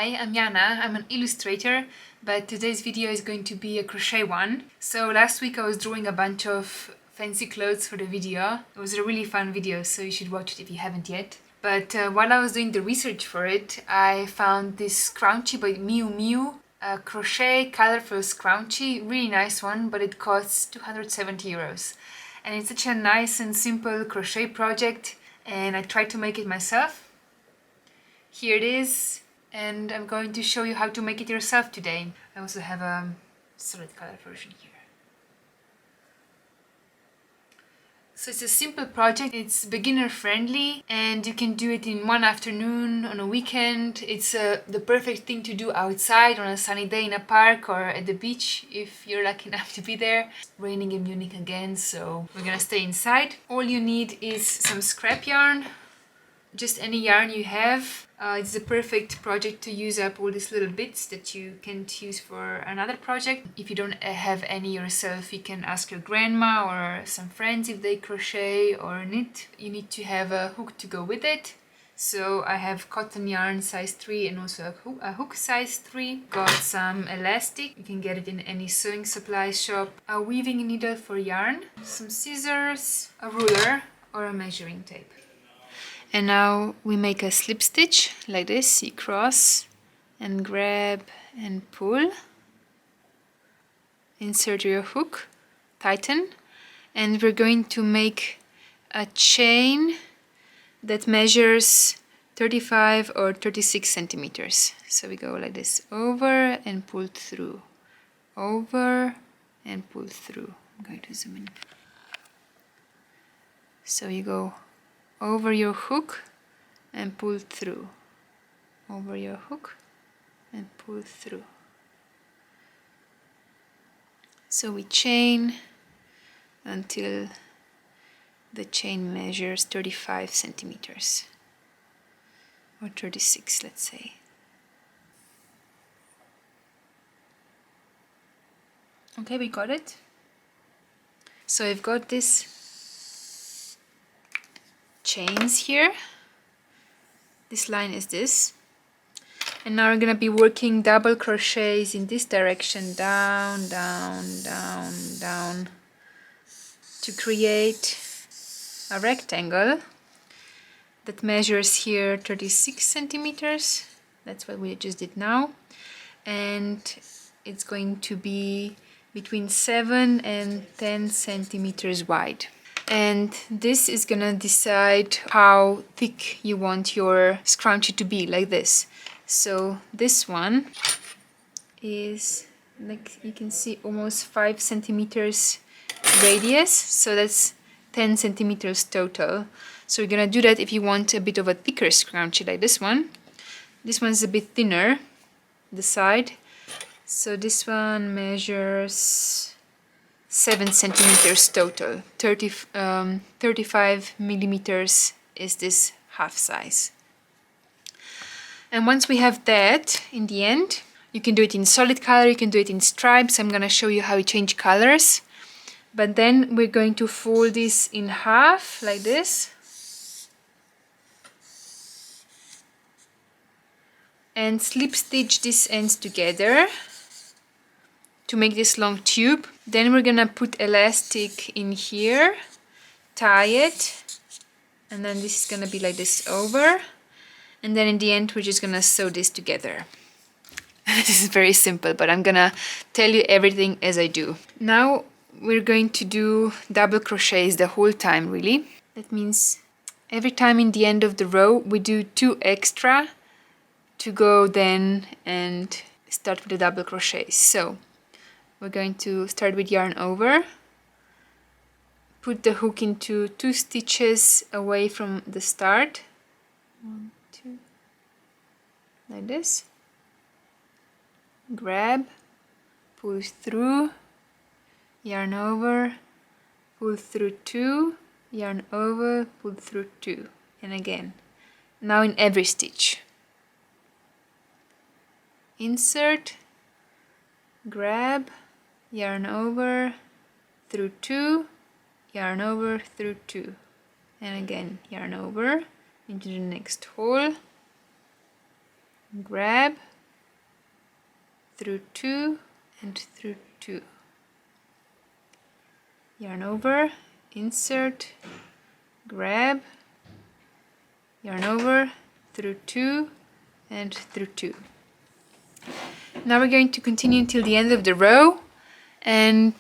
Hi, I'm Jana. I'm an illustrator, but today's video is going to be a crochet one. So last week I was drawing a bunch of fancy clothes for the video. It was a really fun video, so you should watch it if you haven't yet. But while I was doing the research for it, I found this scrunchie by Miu Miu, a crochet colorful scrunchie, really nice one, but it costs 270 euros. And it's such a nice and simple crochet project, and I tried to make it myself. Here it is, and I'm going to show you how to make it yourself today. I also have a solid color version here. So it's a simple project, it's beginner friendly, and you can do it in one afternoon on a weekend. It's the perfect thing to do outside on a sunny day in a park or at the beach if you're lucky enough to be there. It's raining in Munich again, so we're gonna stay inside. All you need is some scrap yarn, just any yarn you have. It's the perfect project to use up all these little bits that you can't use for another project. If you don't have any yourself, you can ask your grandma or some friends if they crochet or knit. You need to have a hook to go with it. So I have cotton yarn size 3 and also a hook size 3. Got some elastic, you can get it in any sewing supply shop. A weaving needle for yarn, some scissors, a ruler or a measuring tape. And now we make a slip stitch like this. You cross and grab and pull. Insert your hook, tighten, and we're going to make a chain that measures 35 or 36 centimeters. So we go like this, over and pull through, over and pull through. I'm going to zoom in. So you go over your hook and pull through, over your hook and pull through. So we chain until the chain measures 35 centimeters or 36, let's say. Okay, we got it. So I've got this chains here. This line is this, and now we're gonna be working double crochets in this direction, down, down, down, down, to create a rectangle that measures here 36 centimeters. That's what we just did now, and it's going to be between 7 and 10 centimeters wide. And this is gonna decide how thick you want your scrunchie to be, like this. So this one is, like you can see, almost 5 centimeters radius, so that's 10 centimeters total. So you're gonna do that if you want a bit of a thicker scrunchie like this one. This one's a bit thinner, the side. So this one measures 7 centimeters total. 35 millimeters is this half size. And once we have that, in the end, you can do it in solid color, you can do it in stripes. I'm gonna show you how you change colors. But then we're going to fold this in half, like this. And slip stitch these ends together to make this long tube. Then we're gonna put elastic in here, tie it, and then this is gonna be like this over, and then in the end we're just gonna sew this together. This is very simple, but I'm gonna tell you everything as I do. Now we're going to do double crochets the whole time, really. That means every time in the end of the row we do 2 extra to go then and start with the double crochets. So we're going to start with yarn over, put the hook into 2 stitches away from the start, 1, 2, like this, grab, pull through, yarn over, pull through 2, yarn over, pull through 2, and again. Now in every stitch. Insert, grab, yarn over, through 2, yarn over, through 2, and again yarn over into the next hole, grab, through 2 and through 2. Yarn over, insert, grab, yarn over, through 2 and through 2. Now we're going to continue until the end of the row, and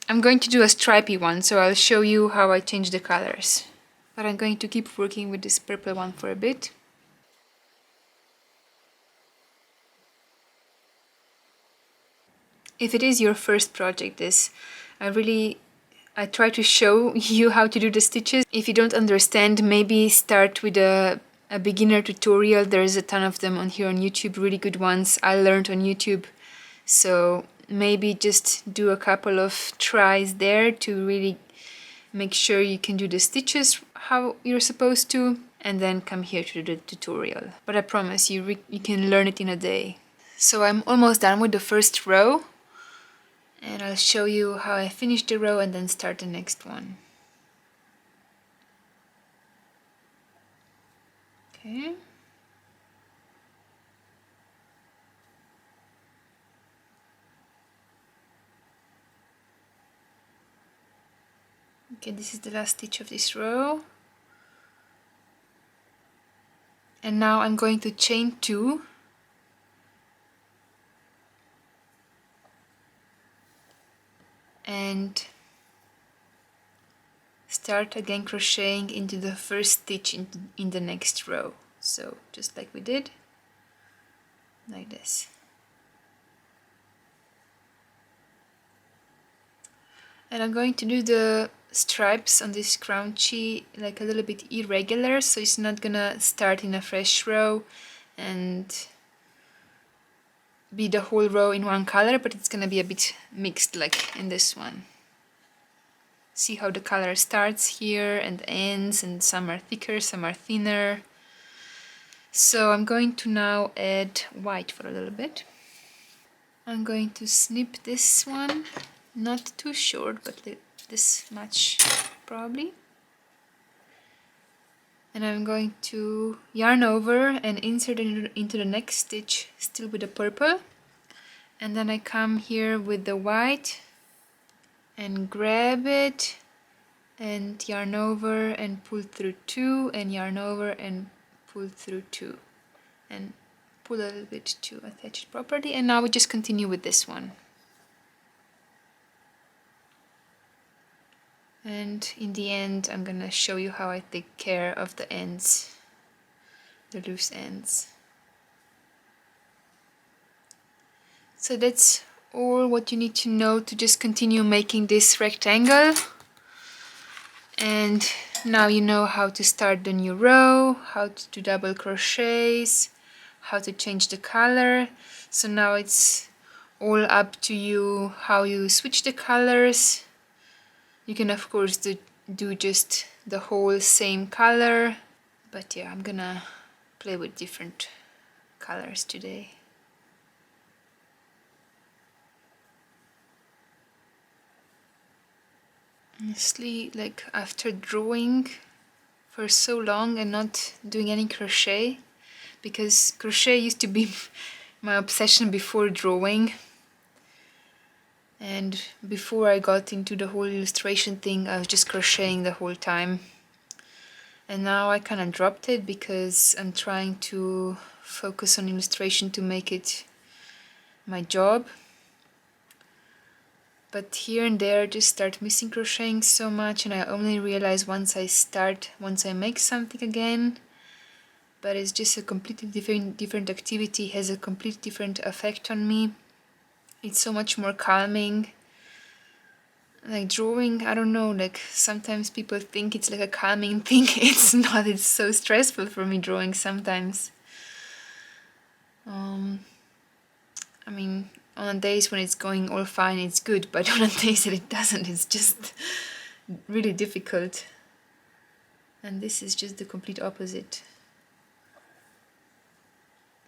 I'm going to do a stripy one, so I'll show you how I change the colors. But I'm going to keep working with this purple one for a bit. If it is your first project, I try to show you how to do the stitches. If you don't understand, maybe start with a beginner tutorial. There's a ton of them on here on YouTube, really good ones. I learned on YouTube, so maybe just do a couple of tries there to really make sure you can do the stitches how you're supposed to, and then come here to the tutorial. But I promise you, you can learn it in a day. So I'm almost done with the first row, and I'll show you how I finish the row and then start the next one. Okay. Okay, this is the last stitch of this row. And now I'm going to chain 2 and start again crocheting into the first stitch in the next row. So just like we did, like this. And I'm going to do the stripes on this scrunchie like a little bit irregular, so it's not gonna start in a fresh row and be the whole row in one color, but it's gonna be a bit mixed like in this one. See how the color starts here and ends, and some are thicker, some are thinner. So I'm going to now add white for a little bit. I'm going to snip this one, not too short, but this much probably. And I'm going to yarn over and insert it into the next stitch, still with the purple. And then I come here with the white and grab it and yarn over and pull through 2 and yarn over and pull through 2 and pull a little bit to attach it properly. And now we just continue with this one. And in the end, I'm gonna show you how I take care of the ends, the loose ends. So that's all what you need to know to just continue making this rectangle. And now you know how to start the new row, how to do double crochets, how to change the color. So now it's all up to you how you switch the colors. You can of course do just the whole same color, but yeah, I'm gonna play with different colors today. Honestly, like after drawing for so long and not doing any crochet, because crochet used to be my obsession before drawing, and before I got into the whole illustration thing, I was just crocheting the whole time. And now I kind of dropped it because I'm trying to focus on illustration to make it my job. But here and there I just start missing crocheting so much, and I only realize once I make something again. But it's just a completely different activity, has a completely different effect on me. It's so much more calming. Like drawing, I don't know, like sometimes people think it's like a calming thing. It's not, it's so stressful for me drawing sometimes. I mean, on days when it's going all fine, it's good, but on days that it doesn't, it's just really difficult. And this is just the complete opposite.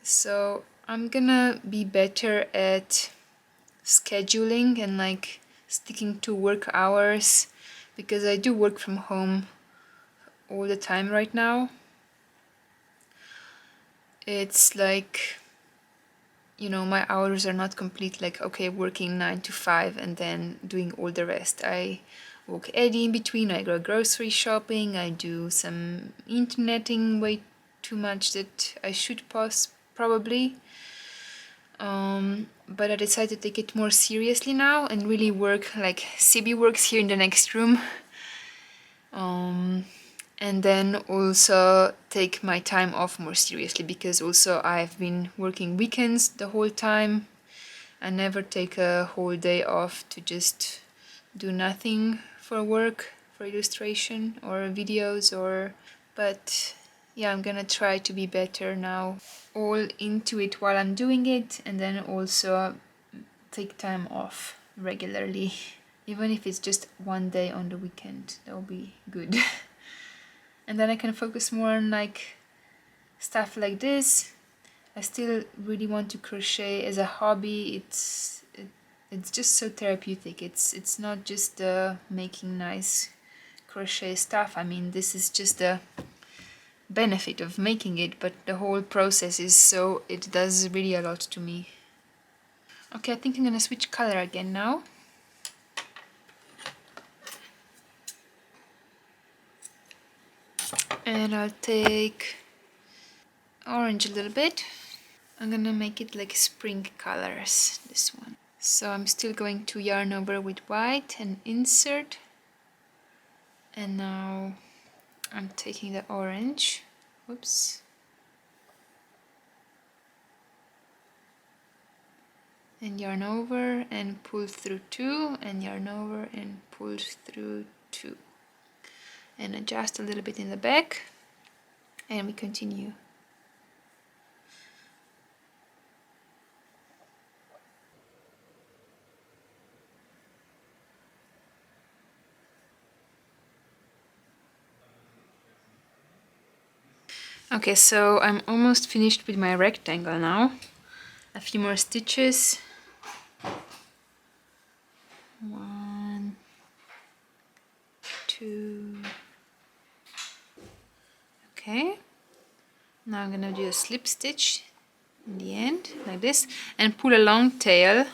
So I'm gonna be better at scheduling and like sticking to work hours, because I do work from home all the time right now. It's like you know, my hours are not complete, like, okay, working 9 to 5 and then doing all the rest. I walk Eddie in between, I go grocery shopping, I do some interneting way too much that I should pause probably. But I decided to take it more seriously now and really work like Sibi works here in the next room. And then also take my time off more seriously, because also I've been working weekends the whole time. I never take a whole day off to just do nothing for work, for illustration or videos or... But yeah, I'm gonna try to be better now, all into it while I'm doing it, and then also take time off regularly. Even if it's just one day on the weekend, that'll be good. And then I can focus more on like stuff like this. I still really want to crochet as a hobby. It's just so therapeutic. It's not just making nice crochet stuff. I mean, this is just the benefit of making it, but the whole process is so, it does really a lot to me. Okay, I think I'm gonna switch color again now. And I'll take orange a little bit. I'm gonna make it like spring colors, this one. So I'm still going to yarn over with white and insert. And now I'm taking the orange. Whoops. And yarn over and pull through 2, and yarn over and pull through 2. And adjust a little bit in the back, and we continue. Okay, so I'm almost finished with my rectangle now. A few more stitches. 1, 2. Okay. Now I'm gonna do a slip stitch in the end, like this, and pull a long tail,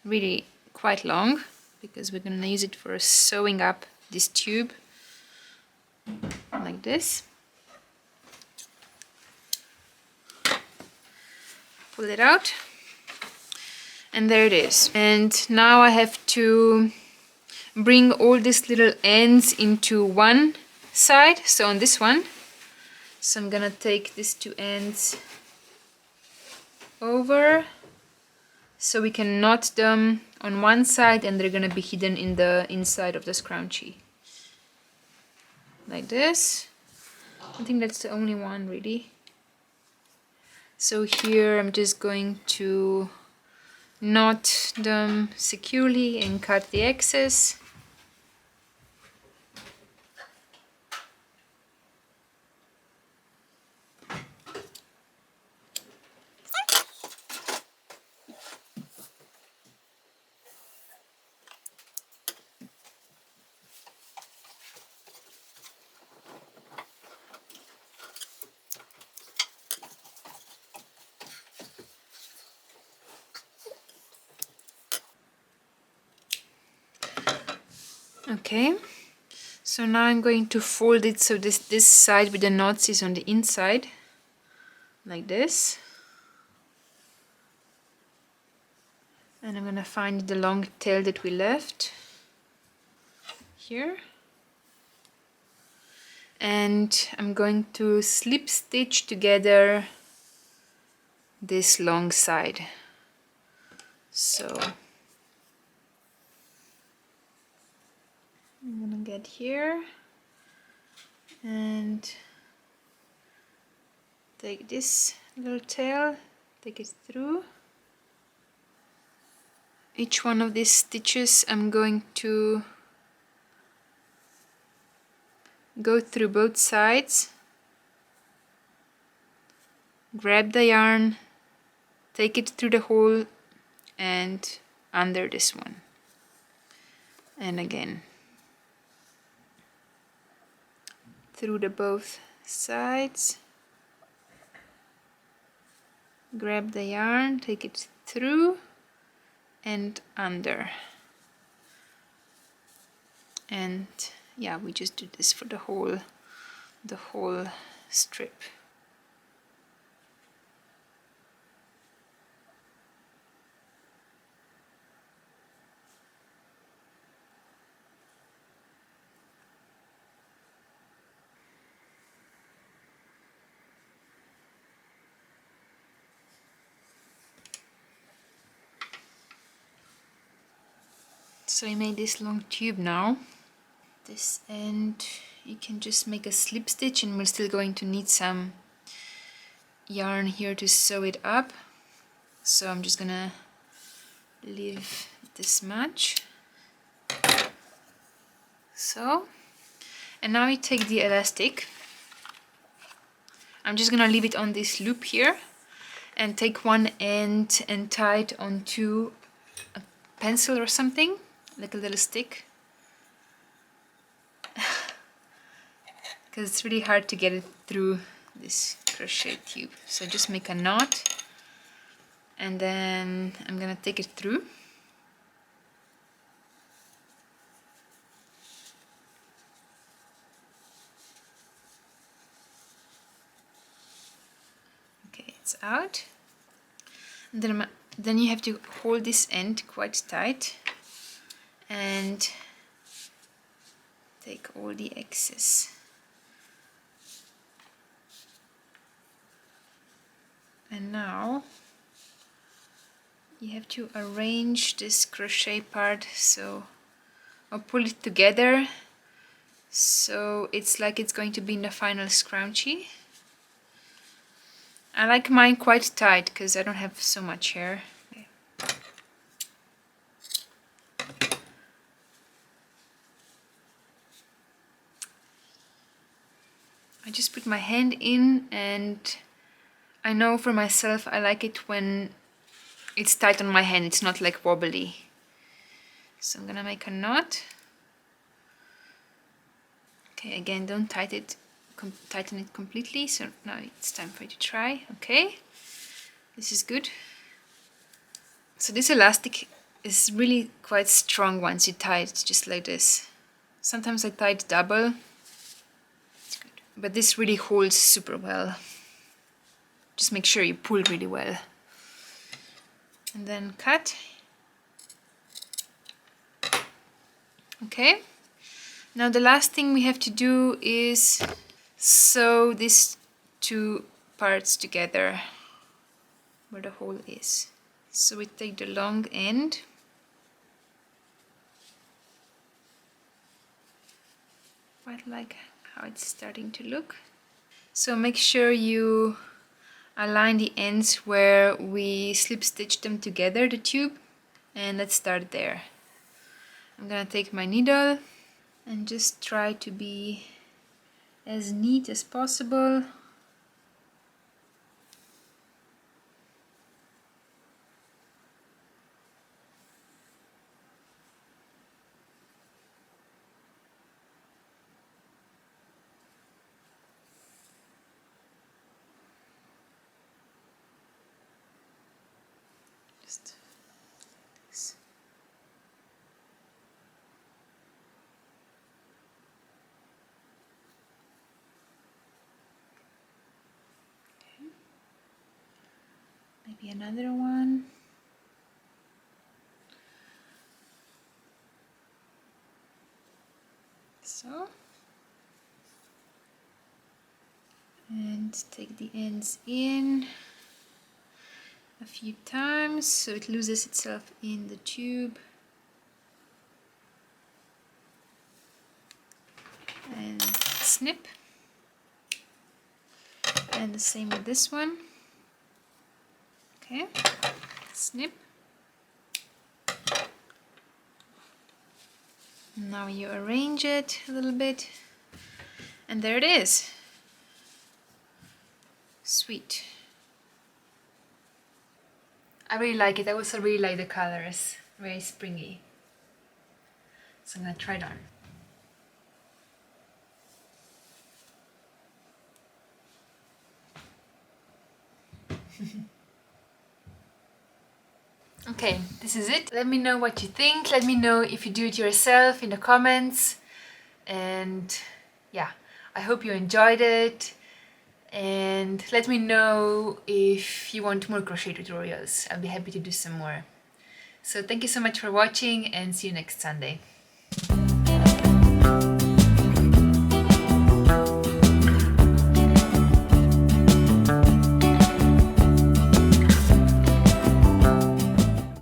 really quite long, because we're gonna use it for sewing up this tube, like this. Pull it out, and there it is. And now I have to bring all these little ends into one side, so on this one. So I'm gonna take these 2 ends over, so we can knot them on one side, and they're gonna be hidden in the inside of the scrunchie. Like this. I think that's the only one really. So here I'm just going to knot them securely and cut the excess. Okay, so now I'm going to fold it so this side with the knots is on the inside, like this. And I'm gonna find the long tail that we left here. And I'm going to slip stitch together this long side. So I'm gonna get here and take this little tail, take it through. Each one of these stitches I'm going to go through both sides, grab the yarn, take it through the hole and under this one, and again through the both sides. grab the yarn, take it through and under. And yeah, we just do this for the whole strip. So I made this long tube now. This end you can just make a slip stitch, and we're still going to need some yarn here to sew it up. So I'm just gonna leave this much. So, and now you take the elastic. I'm just gonna leave it on this loop here and take one end and tie it onto a pencil or something, like a little stick. Because it's really hard to get it through this crochet tube. So just make a knot, and then I'm gonna take it through. Okay, it's out. And then you have to hold this end quite tight and take all the excess. And now you have to arrange this crochet part, so I'll pull it together so it's like it's going to be in the final scrunchie. I like mine quite tight because I don't have so much hair. Okay. I just put my hand in, and I know for myself I like it when it's tight on my hand, it's not like wobbly. So I'm gonna make a knot. Okay, again, don't tighten it completely. So now it's time for you to try. Okay, this is good. So this elastic is really quite strong once you tie it just like this. Sometimes I tie it double. It's good. But this really holds super well. Just make sure you pull really well. And then cut. Okay. Now the last thing we have to do is sew these two parts together where the hole is. So we take the long end. Quite like how it's starting to look. So make sure you align the ends where we slip stitch them together, the tube, and let's start there. I'm gonna take my needle and just try to be as neat as possible. Just like this. Okay. Maybe another one. So. And take the ends in a few times so it loses itself in the tube. And snip. And the same with this one. Okay, snip. Now you arrange it a little bit, and there it is. Sweet. I really like it. I also really like the colors. Very springy. So I'm gonna try it on. Okay, this is it. Let me know what you think. Let me know if you do it yourself in the comments. And yeah, I hope you enjoyed it. And let me know if you want more crochet tutorials. I'll be happy to do some more. So thank you so much for watching and see you next Sunday.